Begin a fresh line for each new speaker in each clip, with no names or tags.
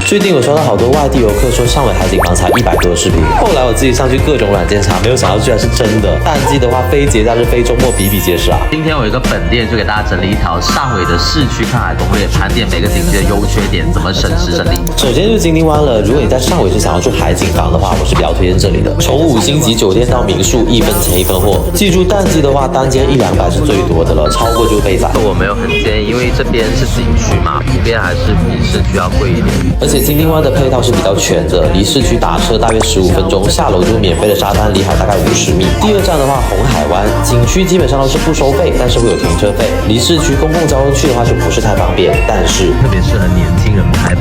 最近我刷到好多外地游客说上尾海景房才100多的视频，后来我自己上去各种软件查，没有想到居然是真的。淡季的话，非节假日、非周末比比皆是啊。
今天我有一个本店，就给大家整理一条上尾的市区看海攻略，盘点每个景区的优缺点，怎么省时省力。
首先就是金町湾了，如果你在上尾是想要住海景房的话，我是比较推荐这里的。从5星级酒店到民宿，一分钱一分货。记住淡季的话，单间100-200是最多的了，超过就被宰。
我没有很建议，因为这边是景区嘛，普遍还是比市区要贵一点。
而且金町湾的配套是比较全的，离市区打车大约15分钟，下楼就是免费的沙滩，离海大概50米。第二站的话，红海湾景区基本上都是不收费，但是会有停车费。离市区公共交通去的话就不是太方便，但是
特别适合年轻人拍。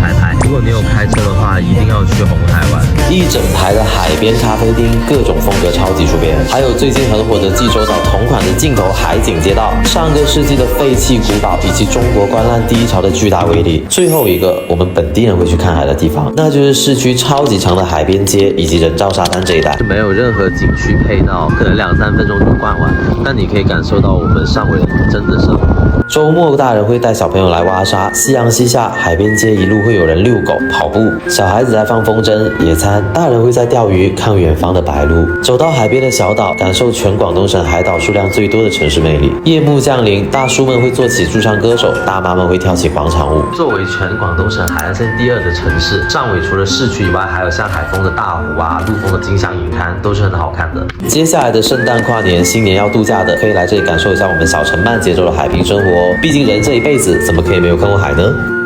如果你有开车的话，一定要去红海湾。
一整排的海边咖啡厅，各种风格超级出片。还有最近很火的济州岛同款的镜头海景街道，上个世纪的废弃古堡，以及中国观澜第一潮的巨大威力。最后一个我们本地人会去看海的地方，那就是市区超级长的海边街以及人造沙滩这一带。
是没有任何景区配套，可能2-3分钟就逛完，但你可以感受到我们上尾真的生活。
周末大人会带小朋友来挖沙，夕阳西下，海边街一路会有人遛狗、跑步，小孩子在放风筝、野餐，大人会在钓鱼、看远方的白鹭。走到海边的小岛，感受全广东省海岛数量最多的城市魅力。夜幕降临，大叔们会做起驻唱歌手，大妈们会跳起广场舞。
作为全广东省海岸线第2的城市，上尾除了市区以外，还有像海丰的大湖啊、陆丰的金香银滩，都是很好看的。
接下来的圣诞、跨年、新年要度假的，可以来这里感受一下我们小城慢节奏的海滨生活哦。毕竟人这一辈子，怎么可以没有看过海呢？